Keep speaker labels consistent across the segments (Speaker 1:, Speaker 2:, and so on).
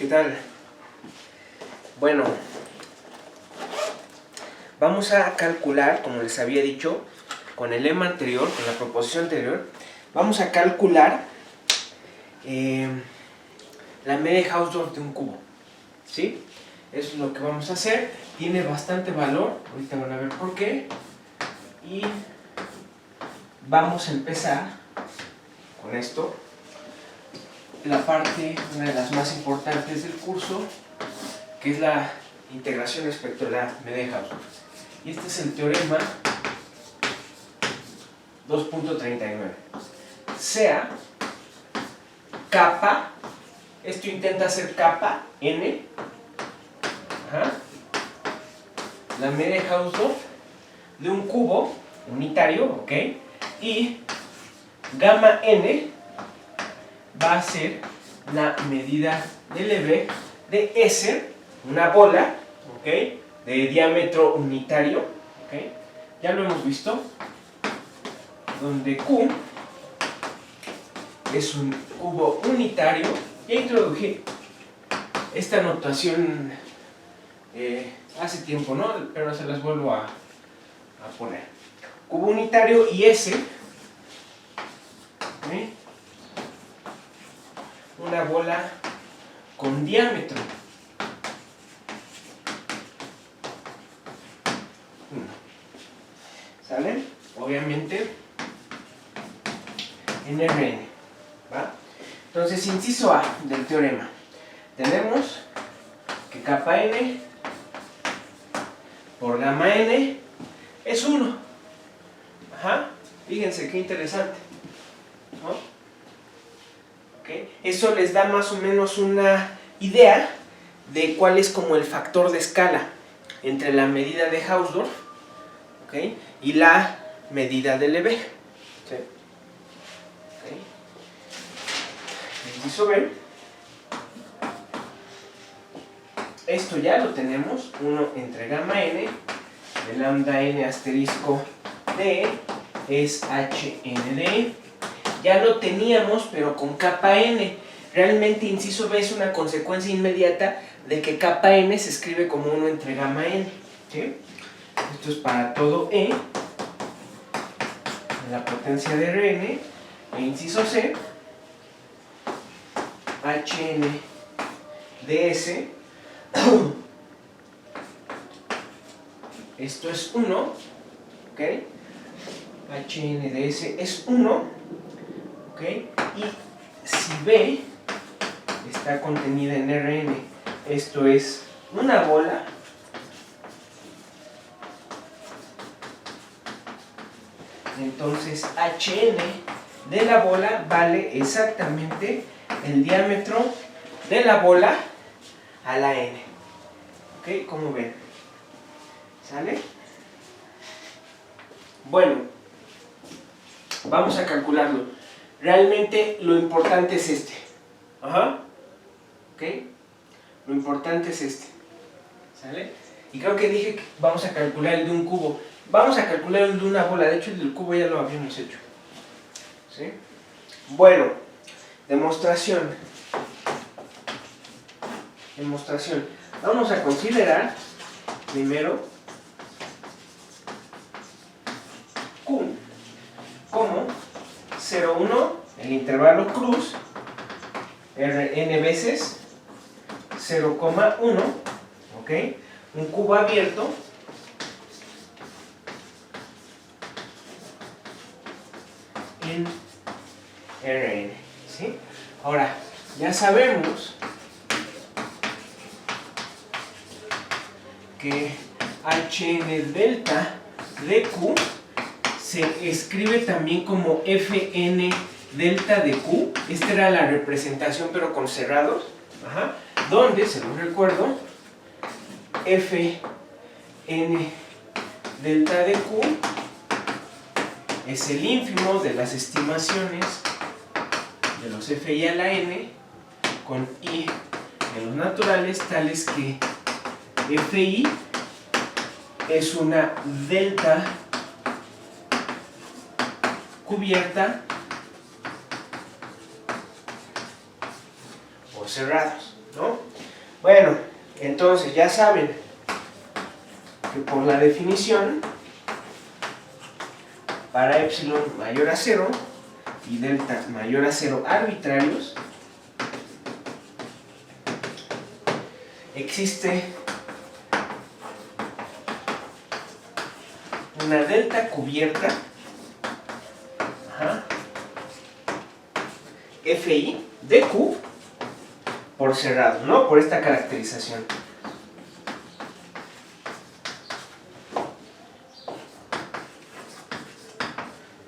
Speaker 1: ¿Qué tal? Bueno, vamos a calcular, como les había dicho, con el lema anterior, con la proposición anterior, vamos a calcular la media de Hausdorff de un cubo, ¿sí? Eso es lo que vamos a hacer. Tiene bastante valor, ahorita van a ver por qué. Y vamos a empezar con esto. La parte, una de las más importantes del curso, que es la integración respecto a la media de Hausdorff. Y este es el teorema 2.39. Sea kappa, esto intenta ser kappa n, la media de Hausdorff de un cubo unitario, ¿ok? Y gamma n va a ser la medida del EB de S, una bola, ¿ok? De diámetro unitario, ¿ok? Ya lo hemos visto, donde Q es un cubo unitario. Ya introduje esta notación hace tiempo, ¿no? Pero se las vuelvo a poner. Cubo unitario y S, ¿okay? Una bola con diámetro 1. ¿Sale? Obviamente en Rn, ¿va? Entonces, inciso A del teorema. Tenemos que kappa n por gamma n es 1. Fíjense qué interesante, ¿no? ¿Okay? Eso les da más o menos una idea de cuál es como el factor de escala entre la medida de Hausdorff, ¿okay?, y la medida del EB. ¿Sí? ¿Okay? Inciso B. Esto ya lo tenemos, 1 entre gamma n de lambda n asterisco d es hn de e. Ya lo teníamos, pero con kappa n. Realmente inciso B es una consecuencia inmediata de que kappa n se escribe como 1 entre gamma n, ¿sí? Esto es para todo E, la potencia de Rn, e inciso C, hn de S, esto es 1, ¿ok? hn de S es 1, ¿ok? Y si B está contenida en Rn, esto es una bola, entonces hn de la bola vale exactamente el diámetro de la bola a la n. ¿Ok? ¿Cómo ven? ¿Sale? Bueno, vamos a calcularlo. Realmente lo importante es este. ¿Ok? Lo importante es este. ¿Sale? Y creo que dije que vamos a calcular el de un cubo. Vamos a calcular el de una bola. De hecho, el del cubo ya lo habíamos hecho. ¿Sí? Bueno, demostración. Vamos a considerar primero Q como 0,1, el intervalo cruz, n veces 0,1, ¿ok? Un cubo abierto en Rn, ¿sí? Ahora, ya sabemos que hn delta de Q se escribe también como Fn delta de Q. Esta era la representación, pero con cerrados, donde, se los recuerdo, Fn delta de Q es el ínfimo de las estimaciones de los Fi a la n con I de los naturales, tales que Fi es una delta cubierta o cerrados, ¿no? Bueno, entonces ya saben que por la definición, para epsilon mayor a 0 y delta mayor a 0 arbitrarios, existe una delta cubierta, Fi de Q por cerrado, ¿no? Por esta caracterización.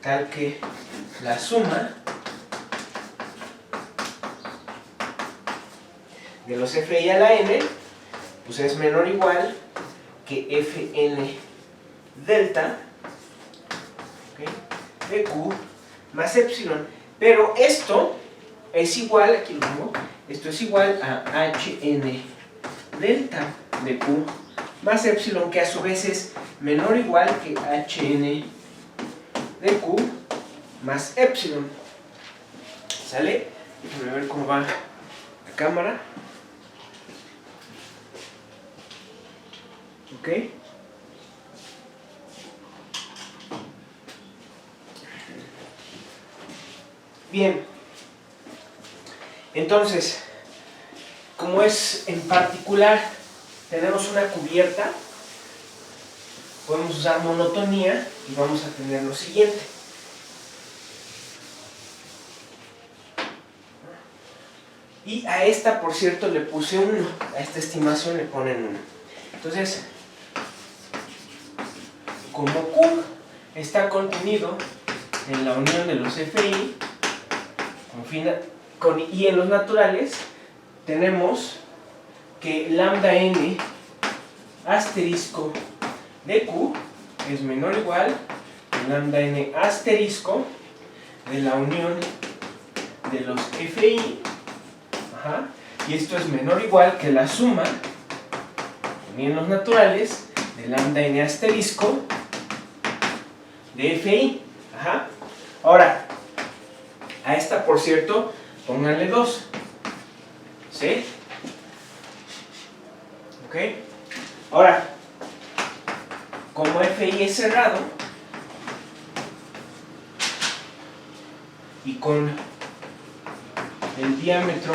Speaker 1: Tal que la suma de los Fi a la n pues es menor o igual que Fn delta, ¿okay?, de Q más epsilon. Pero esto es igual, aquí lo pongo, esto es igual a Hn delta de Q más epsilon, que a su vez es menor o igual que Hn de Q más epsilon. ¿Sale? Déjenme ver cómo va la cámara. ¿Ok? Bien. Entonces, como es en particular, tenemos una cubierta, podemos usar monotonía y vamos a tener lo siguiente. Y a esta, por cierto, le puse 1. A esta estimación le ponen 1. Entonces, como Q está contenido en la unión de los Fi con I en los naturales, tenemos que lambda n asterisco de Q es menor o igual que lambda n asterisco de la unión de los Fi, y esto es menor o igual que la suma en los naturales de lambda n asterisco de Fi. Ahora, a esta, por cierto, pónganle 2. ¿Sí? ¿Ok? Ahora, como Fi es cerrado y con el diámetro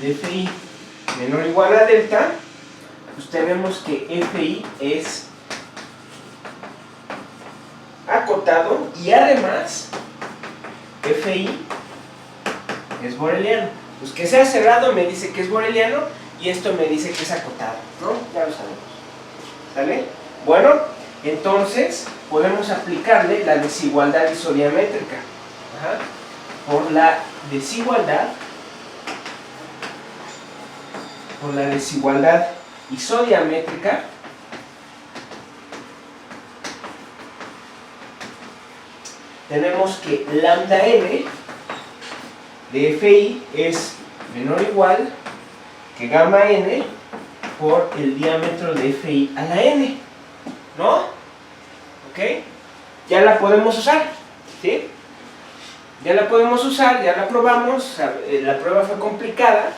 Speaker 1: de Fi menor o igual a delta, pues tenemos que Fi es acotado y además Fi es boreliano. Pues que sea cerrado me dice que es boreliano y esto me dice que es acotado, ¿no? Ya lo sabemos. ¿Sale? Bueno, entonces podemos aplicarle la desigualdad isodiamétrica. Por la desigualdad isodiamétrica tenemos que lambda n de Fi es menor o igual que gamma n por el diámetro de Fi a la n, ¿no? ¿Ok? Ya la podemos usar, ¿sí? Ya la podemos usar, ya la probamos, la prueba fue complicada,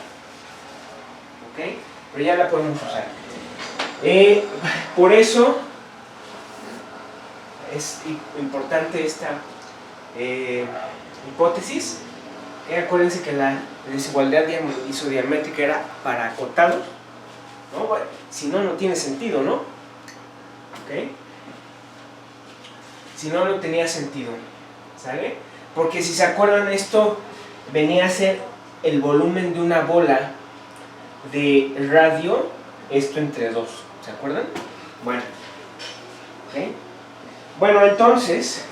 Speaker 1: ¿ok? Pero ya la podemos usar. Por eso es importante esta hipótesis. Acuérdense que la desigualdad isodiamétrica era para acotados, ¿no? Bueno, si no, no tiene sentido, ¿no? ¿Ok? Si no, no tenía sentido, ¿sale? Porque si se acuerdan, esto venía a ser el volumen de una bola de radio, esto entre 2, ¿se acuerdan? Bueno, ¿ok? Bueno, entonces,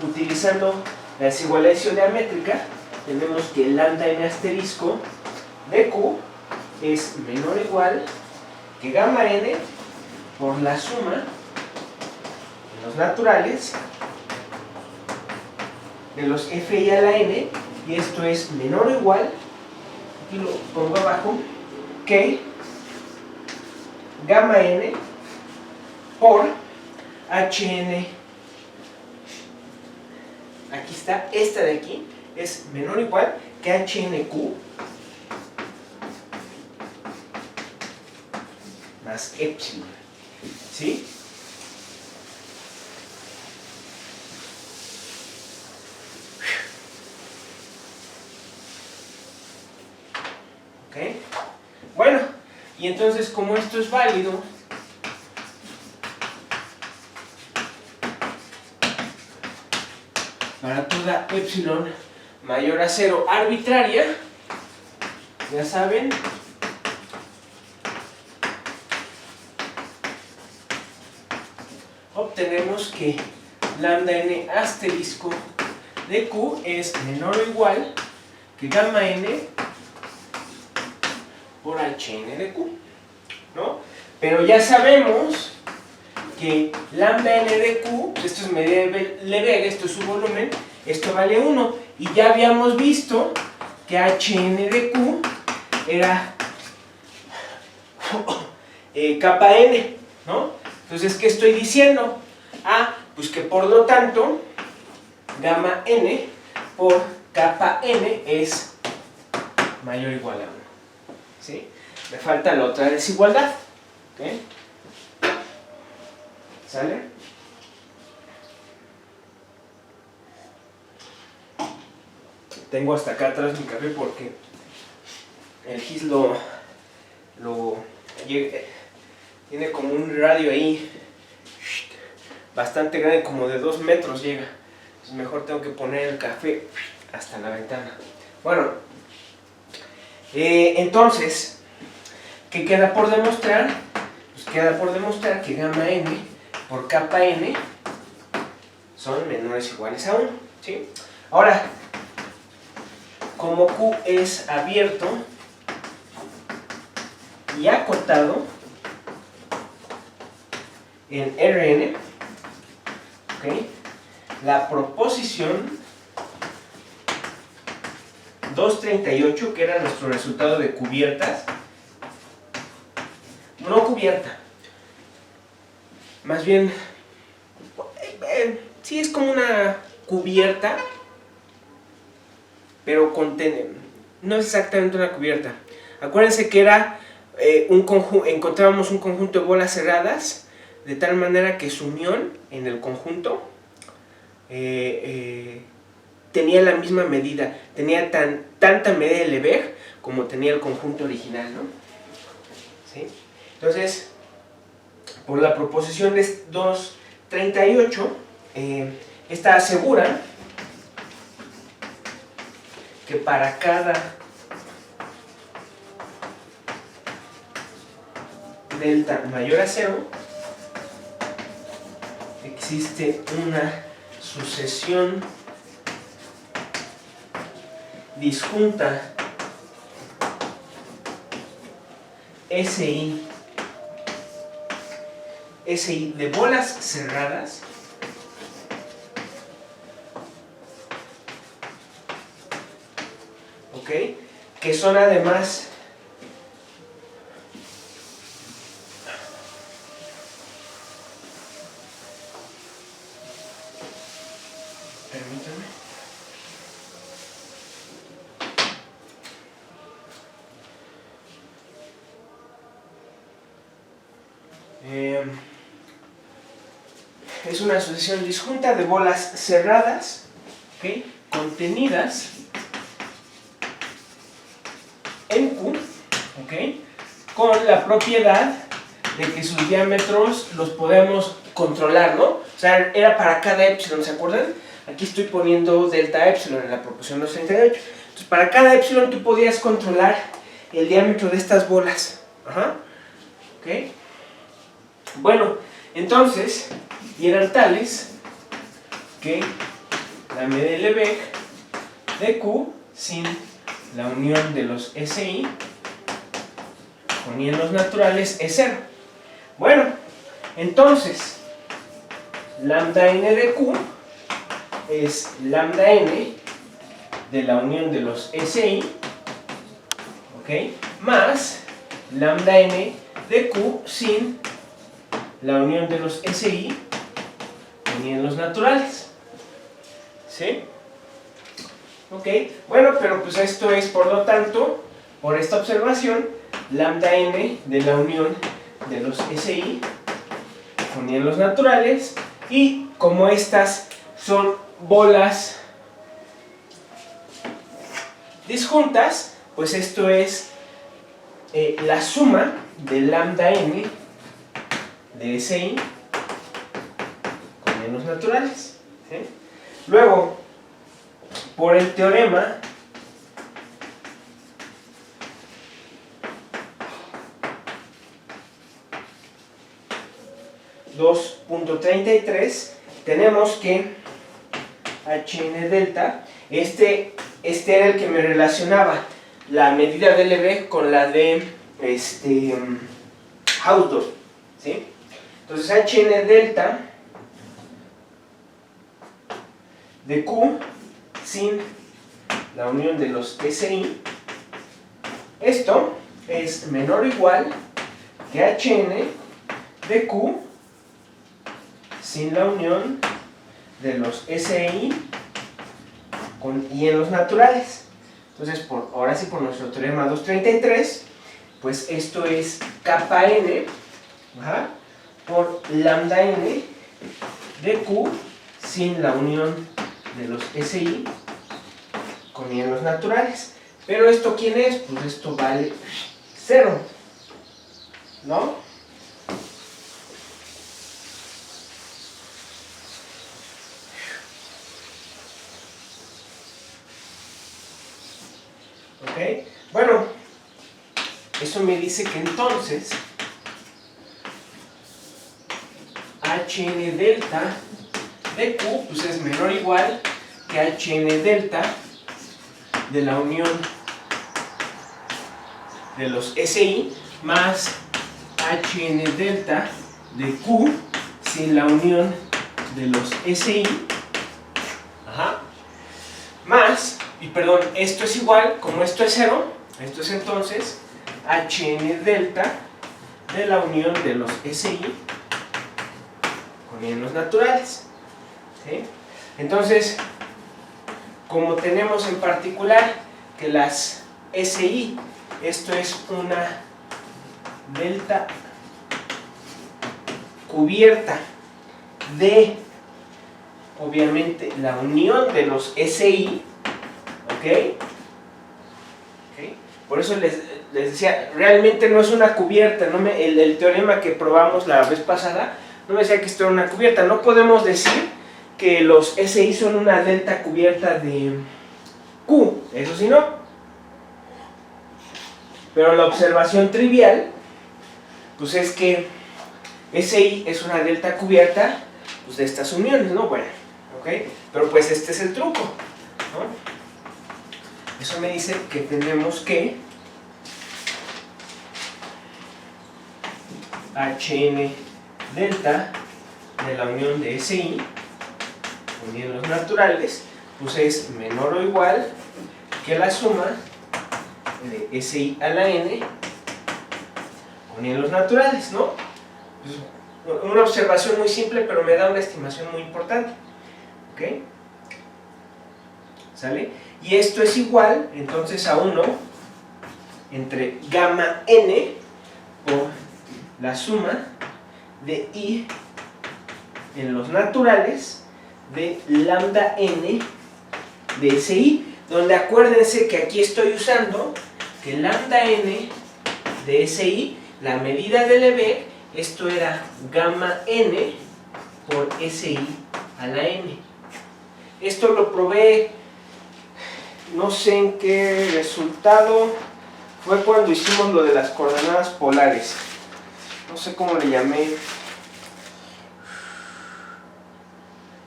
Speaker 1: utilizando la desigualdad isodiamétrica, tenemos que el lambda n asterisco de Q es menor o igual que gamma n por la suma en los naturales de los Fi a la n, y esto es menor o igual, aquí lo pongo abajo, que gamma n por Hn. Aquí está, esta de aquí es menor o igual que HNQ más epsilon. ¿Sí? ¿Ok? Bueno, y entonces como esto es válido, para toda epsilon mayor a 0 arbitraria, ya saben, obtenemos que lambda n asterisco de q es menor o igual que gamma n por hn de q, ¿no? Pero ya sabemos que lambda n de q, esto es medida de Lebesgue, esto es su volumen, esto vale 1, y ya habíamos visto que hn de q era kappa n, ¿no? Entonces, ¿qué estoy diciendo? Ah, pues que por lo tanto, gamma n por kappa n es mayor o igual a 1. ¿Sí? Me falta la otra desigualdad. ¿Ok? ¿Sale? Tengo hasta acá atrás mi café porque el GIS tiene como un radio ahí bastante grande, como de 2 metros llega. Entonces mejor tengo que poner el café hasta la ventana. Bueno, entonces, ¿qué queda por demostrar? Pues queda por demostrar que gamma n por kappa n son menores o iguales a 1. ¿Sí? Ahora, como Q es abierto y acotado en Rn, ¿okay? La proposición 238, que era nuestro resultado de cubiertas, no cubierta, más bien, sí es como una cubierta, pero no es exactamente una cubierta. Acuérdense que era encontrábamos un conjunto de bolas cerradas, de tal manera que su unión en el conjunto tenía la misma medida, tenía tanta medida de Lebesgue como tenía el conjunto original, ¿no? ¿Sí? Entonces, por la proposición de 238, esta asegura que para cada delta mayor a 0 existe una sucesión disjunta SI de bolas cerradas ¿ok? Que son además es una asociación disjunta de bolas cerradas, ¿okay? Contenidas en Q, ¿okay? Con la propiedad de que sus diámetros los podemos controlar, ¿no? O sea, era para cada epsilon, ¿se acuerdan? Aquí estoy poniendo delta epsilon en la proporción 238. Entonces, para cada epsilon tú podías controlar el diámetro de estas bolas. Ajá. ¿Ok? Bueno, entonces, y eran tales que la medida de Lebesgue de Q sin la unión de los SI con I en los naturales es 0. Bueno, entonces, lambda n de Q es lambda n de la unión de los SI, ¿ok? Más lambda n de Q sin la unión de los SI con I en los naturales. ¿Sí? Ok, bueno, pero pues esto es, por lo tanto, por esta observación, lambda n de la unión de los SI con hielos naturales, y como estas son bolas disjuntas, pues esto es la suma de lambda n de SI con hielos naturales, ¿sí? Luego, por el teorema (2.33) tenemos que Hn delta, este era el que me relacionaba la medida de LB con la de Hausdorff, ¿sí? Entonces Hn delta de Q sin la unión de los SI, esto es menor o igual que Hn de Q sin la unión de los SI con hielos naturales. Entonces, ahora sí, por nuestro teorema 233, pues esto es kappa n por lambda n de Q sin la unión de los SI con hielos naturales. Pero esto, ¿quién es? Pues esto vale 0, ¿no? ¿Ok? Bueno, eso me dice que entonces Hn delta de Q pues es menor o igual que Hn delta de la unión de los SI más Hn delta de Q sin la unión de los SI, más, y perdón, esto es igual, como esto es 0, esto es entonces Hn delta de la unión de los SI con hielos naturales, ¿sí? Entonces, como tenemos en particular que las SI, esto es una delta cubierta de, obviamente, la unión de los SI, ¿ok? Por eso les decía, realmente no es una cubierta, el teorema que probamos la vez pasada no me decía que esto era una cubierta. No podemos decir que los SI son una delta cubierta de Q, eso sí no. Pero la observación trivial, pues es que SI es una delta cubierta, pues, de estas uniones, ¿no? Bueno, ¿ok? Pero pues este es el truco, ¿no? Eso me dice que tenemos que Hn delta de la unión de SI con hielos naturales, pues es menor o igual que la suma de SI a la n con hielos naturales, ¿no? Pues una observación muy simple, pero me da una estimación muy importante, ¿ok? ¿Sale? Y esto es igual, entonces, a 1 entre gamma n por la suma de I en los naturales de lambda n de SI, donde acuérdense que aquí estoy usando que lambda n de SI, la medida de Lebesgue, esto era gamma n por SI a la n. Esto lo probé, no sé en qué resultado, fue cuando hicimos lo de las coordenadas polares. No sé cómo le llamé.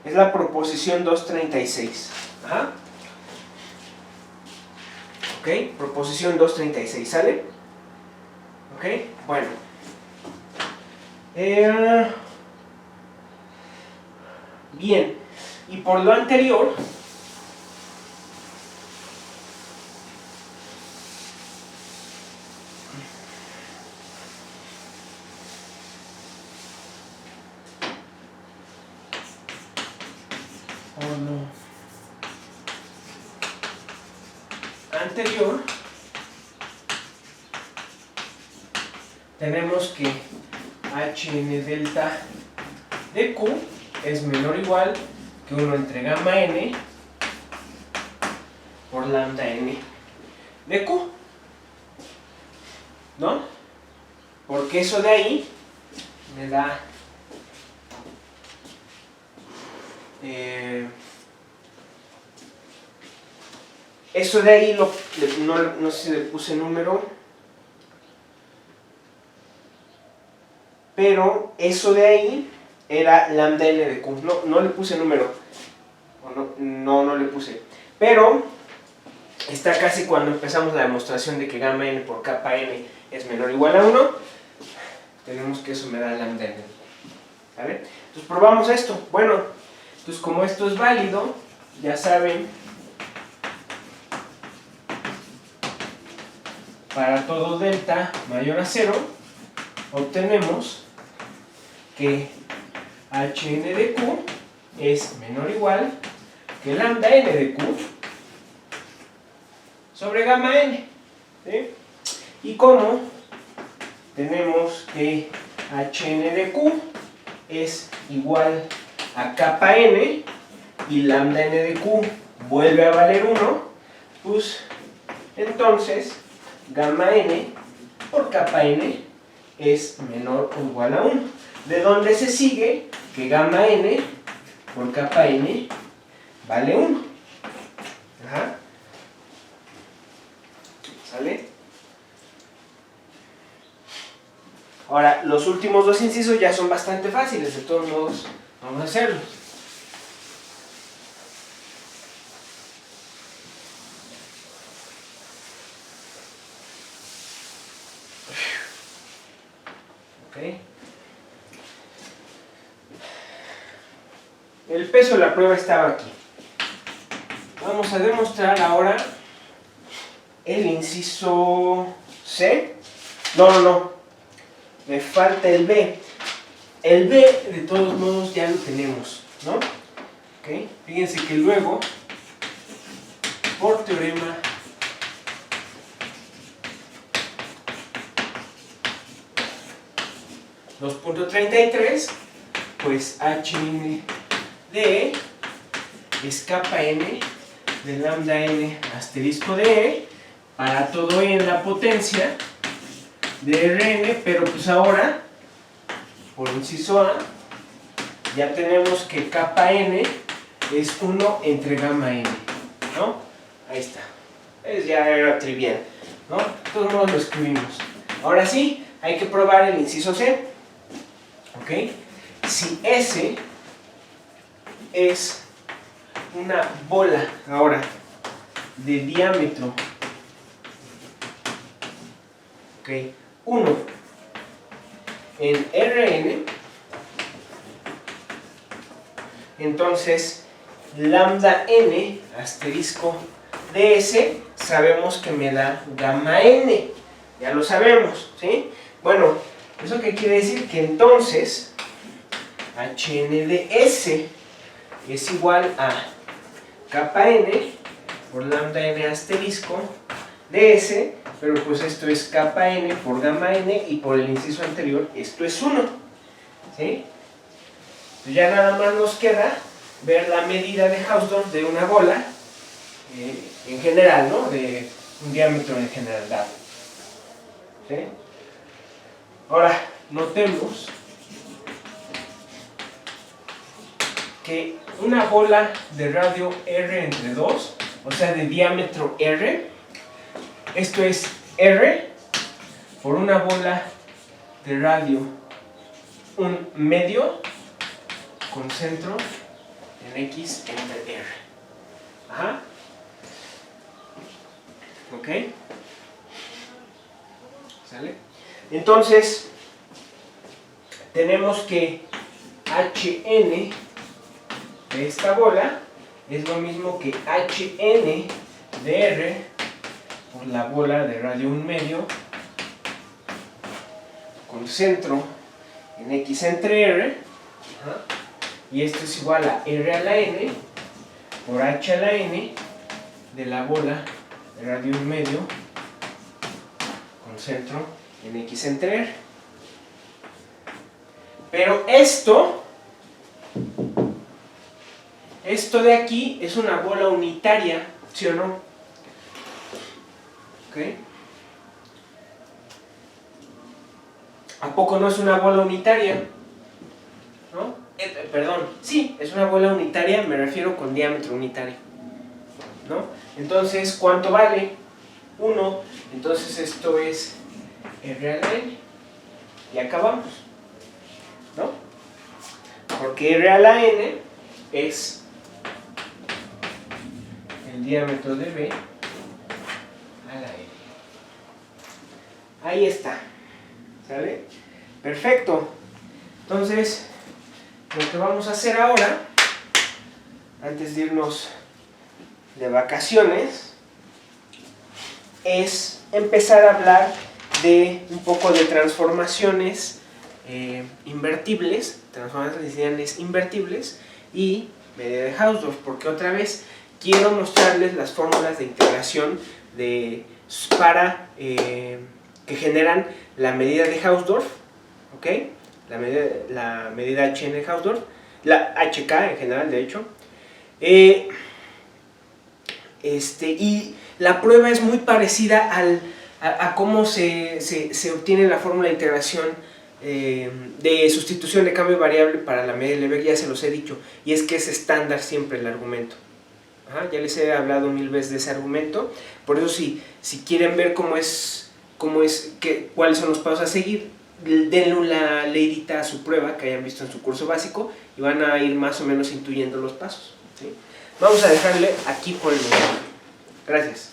Speaker 1: Es la proposición 236. Ok, proposición 236, ¿sale? Ok, bueno. Bien, y por lo anterior, tenemos que Hn delta de Q es menor o igual que 1 entre gamma n por lambda n de Q, ¿no? Porque eso de ahí me da eso de ahí no sé si le puse número, pero eso de ahí era lambda n de Q. No le puse número, no le puse, pero está casi cuando empezamos la demostración de que gamma n por kappa n es menor o igual a 1. Tenemos que eso me da lambda n, ¿vale? Entonces probamos esto. Bueno, entonces como esto es válido, ya saben, para todo delta mayor a 0, obtenemos que Hn de Q es menor o igual que lambda n de Q sobre gamma n, ¿sí? Y como tenemos que Hn de Q es igual a kappa n y lambda n de Q vuelve a valer 1, pues entonces gamma n por kappa n es menor o igual a 1. De donde se sigue que gamma n por kappa n vale 1. Ajá. ¿Sale? Ahora, los últimos dos incisos ya son bastante fáciles, de todos modos vamos a hacerlos. Okay. El peso de la prueba estaba aquí. Vamos a demostrar ahora el inciso C. No. Me falta el B. El B, de todos modos, ya lo tenemos, ¿no? Okay. Fíjense que luego, por teorema .33, pues Hn de E es kappa n de lambda n asterisco de E para todo E en la potencia de Rn, pero pues ahora, por inciso A, ya tenemos que kappa n es 1 entre gamma n, ¿no? Ahí está. Ya era trivial, ¿no? De todos modos lo escribimos. Ahora sí, hay que probar el inciso C. ¿Ok? Si S es una bola, ahora, de diámetro, ¿ok?, 1 en Rn, entonces lambda n asterisco de S sabemos que me da gamma n, ya lo sabemos, ¿sí? Bueno, ¿eso qué quiere decir? Que entonces Hn de S es igual a kappa n por lambda n asterisco de S, pero pues esto es kappa n por gamma n y por el inciso anterior esto es 1, ¿sí? Entonces ya nada más nos queda ver la medida de Hausdorff de una bola en general, ¿no? De un diámetro en general dado, ¿sí? Ahora, notemos que una bola de radio R entre 2, o sea de diámetro R, esto es R por una bola de radio 1 medio con centro en X entre R. Ajá. ¿Ok? ¿Sale? Entonces, tenemos que Hn de esta bola es lo mismo que Hn de R por la bola de radio 1 medio con centro en X entre R. Ajá. Y esto es igual a R a la N por H a la N de la bola de radio 1 medio con centro en X entre R. Pero esto de aquí es una bola unitaria, ¿sí o no? ¿Ok? ¿A poco no es una bola unitaria? ¿No? Perdón, sí, es una bola unitaria, me refiero con diámetro unitario, ¿no? Entonces, ¿cuánto vale? 1, entonces esto es R a la N, y acabamos, ¿no? Porque R a la N es el diámetro de B a la N. Ahí está, ¿sale? Perfecto. Entonces, lo que vamos a hacer ahora, antes de irnos de vacaciones, es empezar a hablar de un poco de transformaciones invertibles, transformaciones lineales invertibles y medida de Hausdorff, porque otra vez quiero mostrarles las fórmulas de integración para que generan la medida de Hausdorff, ¿ok? La medida HN de Hausdorff, la HK en general, de hecho. Y la prueba es muy parecida a cómo se obtiene la fórmula de integración de sustitución de cambio variable para la medida de Lebesgue, ya se los he dicho, y es que es estándar siempre el argumento. Ajá, ya les he hablado 1000 veces de ese argumento, por eso si quieren ver cuáles son los pasos a seguir, denle una leidita a su prueba que hayan visto en su curso básico y van a ir más o menos intuyendo los pasos, ¿sí? Vamos a dejarle aquí por el momento. Gracias.